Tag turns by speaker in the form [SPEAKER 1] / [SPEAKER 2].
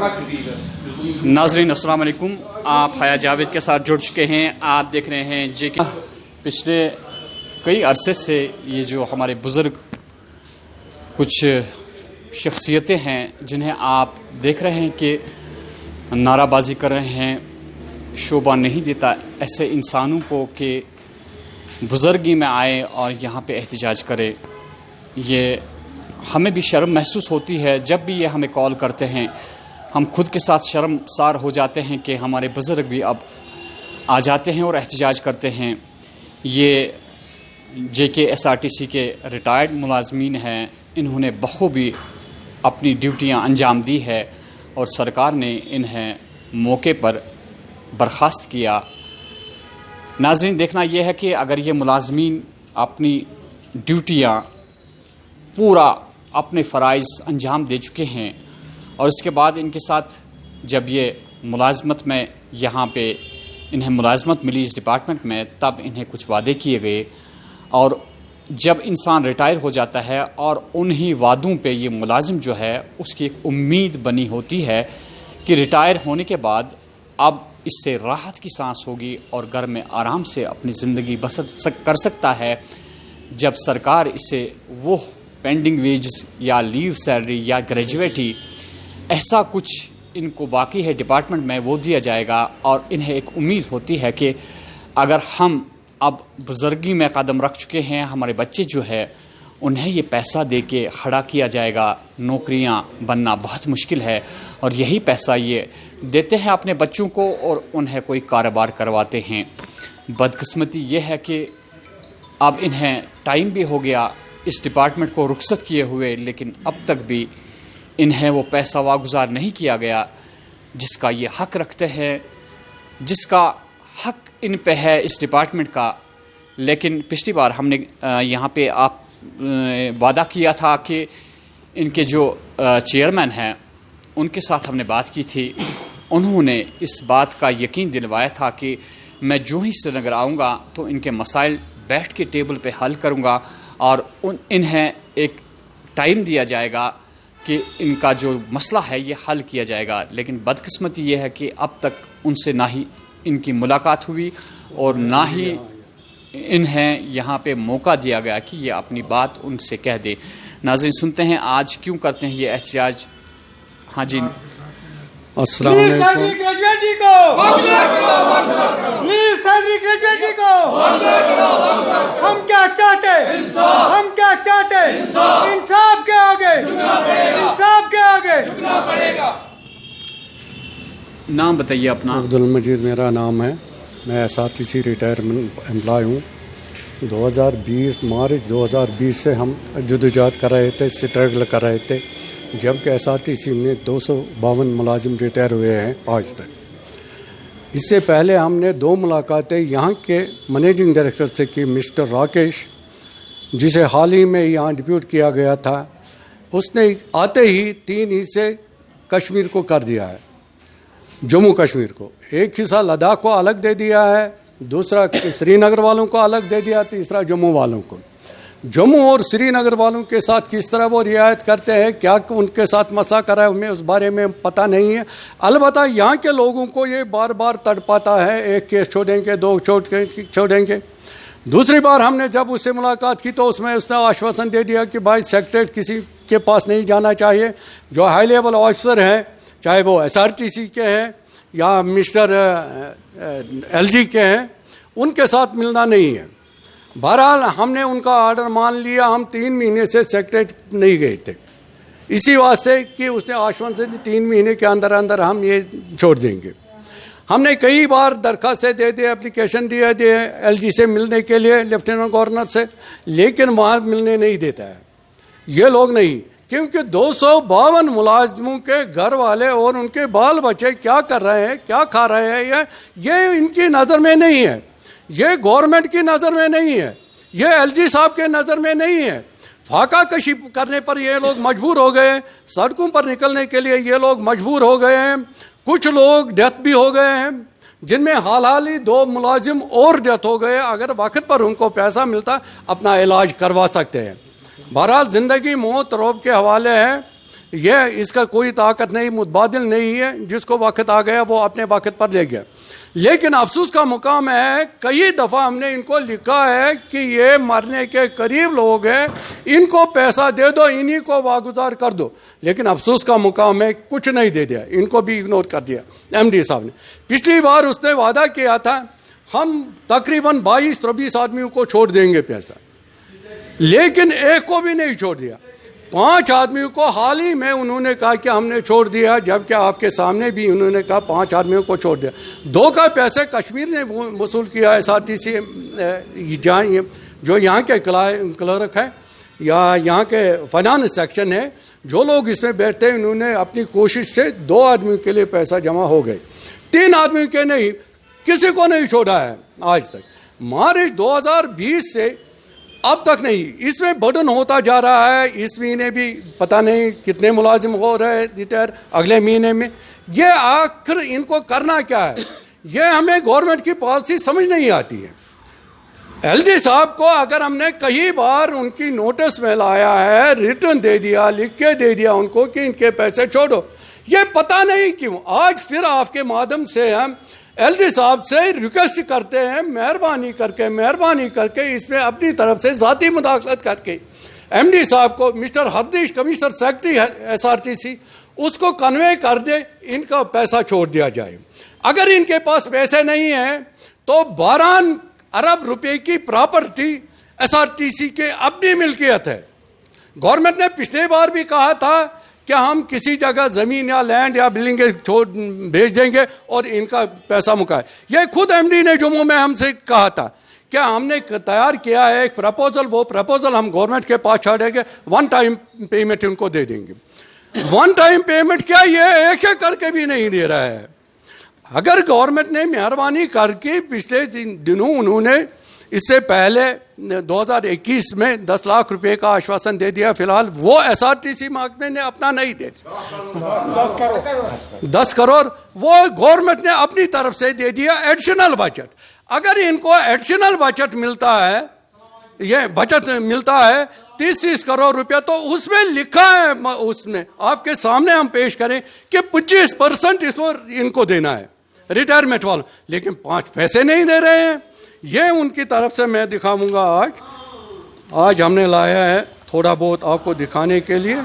[SPEAKER 1] नाज़रीन अस्सलाम वालेकुम, आप हया जावेद के साथ जुड़ चुके हैं। आप देख रहे हैं जे कि पिछले कई अरसे से ये जो हमारे बुज़ुर्ग कुछ शख्सियतें हैं जिन्हें आप देख रहे हैं कि नाराबाजी कर रहे हैं, शोभा नहीं देता ऐसे इंसानों को कि बुज़ुर्गी में आए और यहाँ पे एहतजाज करे। ये हमें भी शर्म महसूस होती है जब भी ये हमें कॉल करते हैं। हम खुद के साथ शर्मसार हो जाते हैं कि हमारे बुज़ुर्ग भी अब आ जाते हैं और एहतजाज करते हैं। ये JKSRTC के रिटायर्ड मुलाजमीन हैं, इन्होंने बखूबी अपनी ड्यूटियां अंजाम दी है और सरकार ने इन्हें मौके पर बर्खास्त किया। नाज़रीन, देखना यह है कि अगर ये मुलाजमीन अपनी ड्यूटियां पूरा अपने फ़राइज़ अंजाम दे चुके हैं और इसके बाद इनके साथ जब ये मुलाजमत में यहाँ पे इन्हें मुलाजमत मिली इस डिपार्टमेंट में, तब इन्हें कुछ वादे किए गए और जब इंसान रिटायर हो जाता है और उन्हीं वादों पे ये मुलाजिम जो है उसकी एक उम्मीद बनी होती है कि रिटायर होने के बाद अब इससे राहत की सांस होगी और घर में आराम से अपनी ज़िंदगी बसर कर सकता है। जब सरकार इसे वो पेंडिंग वेजेस या लीव सैलरी या ग्रेजुएटी ऐसा कुछ इनको बाकी है डिपार्टमेंट में वो दिया जाएगा और इन्हें एक उम्मीद होती है कि अगर हम अब बुज़ुर्गी में कदम रख चुके हैं, हमारे बच्चे जो है उन्हें ये पैसा दे के खड़ा किया जाएगा। नौकरियां बनना बहुत मुश्किल है और यही पैसा ये देते हैं अपने बच्चों को और उन्हें कोई कारोबार करवाते हैं। बदकिस्मती ये है कि अब इन्हें टाइम भी हो गया इस डिपार्टमेंट को रुखसत किए हुए, लेकिन अब तक भी इन्हें वो पैसा वागुजार नहीं किया गया जिसका ये हक़ रखते हैं, जिसका हक़ इन पे है इस डिपार्टमेंट का। लेकिन पिछली बार हमने यहाँ पे आप वादा किया था कि इनके जो चेयरमैन हैं उनके साथ हमने बात की थी। उन्होंने इस बात का यकीन दिलवाया था कि मैं जो ही श्रीनगर आऊँगा तो इनके मसाइल बैठ के टेबल पे हल करूँगा और इन्हें एक टाइम दिया जाएगा कि इनका जो मसला है ये हल किया जाएगा। लेकिन बदकिस्मती ये है कि अब तक उनसे ना ही इनकी मुलाकात हुई और ना ही इन्हें यहाँ पे मौका दिया गया कि ये अपनी बात उनसे कह दे। नाज़रीन, सुनते हैं आज क्यों करते हैं ये एहतजाज। हाँ जी,
[SPEAKER 2] अस्सलाम वालेकुम। हम क्या चाहते हैं? हम क्या चाहते हैं? इंसाफ के आगे, इंसाफ के आगे।
[SPEAKER 1] नाम बताइए अपना।
[SPEAKER 2] अब्दुल मजीद मेरा नाम है। मैं SRTC रिटायरमेंट एम्प्लॉय हूँ। 2020 मार्च 2020 से हम जदोजहद कर रहे थे, स्ट्रगल कर रहे थे, जबकि SRTC में 252 मुलाजिम रिटायर हुए हैं आज तक। इससे पहले हमने 2 मुलाकातें यहाँ के मैनेजिंग डायरेक्टर से की, मिस्टर राकेश, जिसे हाल ही में यहाँ डिप्यूट किया गया था। उसने आते ही 3 हिस्से कश्मीर को कर दिया है, जम्मू कश्मीर को। एक हिस्सा लद्दाख को अलग दे दिया है, दूसरा श्रीनगर वालों को अलग दे दिया, तीसरा जम्मू वालों को। जम्मू और श्रीनगर वालों के साथ किस तरह वो रियायत करते हैं, क्या उनके साथ मसला करा है, हमें उस बारे में पता नहीं है। अलबत्ता यहाँ के लोगों को ये बार बार तड़पाता है, एक केस छोड़ेंगे, 2 छोड़ेंगे। दूसरी बार हमने जब उससे मुलाकात की तो उसमें उसने आश्वासन दे दिया कि भाई सेक्रेटरीट किसी के पास नहीं जाना चाहिए, जो हाई लेवल ऑफिसर हैं, चाहे वो SRTC के हैं या मिस्टर LG के हैं, उनके साथ मिलना नहीं है। बहरहाल हमने उनका ऑर्डर मान लिया। हम 3 महीने से सेक्रेटरीट नहीं गए थे, इसी वास्ते कि उसने आश्वासन दी 3 महीने के अंदर अंदर हम ये छोड़ देंगे। हमने कई बार दरखास्तें दे दी, एप्लीकेशन दिए LG से मिलने के लिए, लेफ्टिनेंट गवर्नर से, लेकिन वहाँ मिलने नहीं देता है ये लोग नहीं, क्योंकि 252 मुलाजिमों के घर वाले और उनके बाल बच्चे क्या कर रहे हैं, क्या खा रहे हैं, ये इनकी नज़र में नहीं है, ये गवर्नमेंट की नज़र में नहीं है, ये LG साहब के नज़र में नहीं है। फाका कशी करने पर ये लोग मजबूर हो गए, सड़कों पर निकलने के लिए ये लोग मजबूर हो गए हैं। कुछ लोग डेथ भी हो गए हैं, जिनमें हाल ही 2 मुलाजिम और डेथ हो गए। अगर वक्त पर उनको पैसा मिलता अपना इलाज करवा सकते हैं। बहरहाल ज़िंदगी मौत रौब के हवाले है। ये इसका कोई ताकत नहीं, मुतबादिल नहीं है, जिसको वक्त आ गया वो अपने वक्त पर ले गया। लेकिन अफसोस का मुकाम है, कई दफ़ा हमने इनको लिखा है कि ये मरने के करीब लोग हैं, इनको पैसा दे दो, इन्हीं को वागुजार कर दो, लेकिन अफसोस का मुकाम है कुछ नहीं दे दिया, इनको भी इग्नोर कर दिया एमडी साहब ने। पिछली बार उसने वादा किया था हम तकरीबन 22-23 आदमियों को छोड़ देंगे पैसा, लेकिन एक को भी नहीं छोड़ दिया। 5 आदमियों को हाल ही में उन्होंने कहा कि हमने छोड़ दिया, जबकि आपके सामने भी उन्होंने कहा 5 आदमियों को छोड़ दिया। 2 का पैसे कश्मीर ने वसूल किया है, SRTC जो यहाँ के क्लर्क है या यहाँ के फाइनेंस सेक्शन है, जो लोग इसमें बैठते हैं, उन्होंने अपनी कोशिश से 2 आदमियों के लिए पैसा जमा हो गए, 3 आदमियों के नहीं, किसी को नहीं छोड़ा है आज तक। मार्च 2020 से अब तक नहीं, इसमें बर्डन होता जा रहा है। इस महीने भी पता नहीं कितने मुलाजिम हो रहे रिटायर, अगले महीने में। ये आखिर इनको करना क्या है, ये हमें गवर्नमेंट की पॉलिसी समझ नहीं आती है। LG साहब को अगर हमने कई बार उनकी नोटिस में लाया है, रिटर्न दे दिया, लिख के दे दिया उनको कि इनके पैसे छोड़ो, ये पता नहीं क्यों आज फिर आपके माध्यम से हम LG साहब से रिक्वेस्ट करते हैं, मेहरबानी करके इसमें अपनी तरफ से ज़ाती मुदाखलत करके MD साहब को, मिस्टर हरदीश कमिश्नर सेक्रेटरी SRTC, उसको कन्वे कर दे, इनका पैसा छोड़ दिया जाए। अगर इनके पास पैसे नहीं हैं तो 12 अरब रुपए की प्रॉपर्टी SRTC के अपनी मिल्कियत है। गवर्नमेंट ने पिछले बार भी कहा था कि हम किसी जगह ज़मीन या लैंड या बिल्डिंग छोड़ भेज देंगे और इनका पैसा मुकाए। ये खुद MD ने जम्मू में हमसे कहा था कि हमने तैयार किया है एक प्रपोजल, वो प्रपोजल हम गवर्नमेंट के पास छोड़ेंगे, 1 टाइम पेमेंट उनको दे देंगे। 1 टाइम पेमेंट क्या, ये एक करके भी नहीं दे रहा है। अगर गवर्नमेंट ने मेहरबानी करके पिछले दिनों उन्होंने इससे पहले 2021 में 10 लाख रुपए का आश्वासन दे दिया, फिलहाल वो SRTC महकमे ने अपना नहीं दे, 10 करोड़ वो गवर्नमेंट ने अपनी तरफ से दे दिया एडिशनल बजट। अगर इनको एडिशनल बजट मिलता है, ये बजट मिलता है 30 करोड़ रुपया, तो उसमें लिखा है, उसमें आपके सामने हम पेश करें कि 25% इसको इनको देना है रिटायरमेंट वालों, लेकिन 5 पैसे नहीं दे रहे हैं। ये उनकी तरफ से मैं दिखाऊंगा आज हमने लाया है थोड़ा बहुत आपको दिखाने के लिए।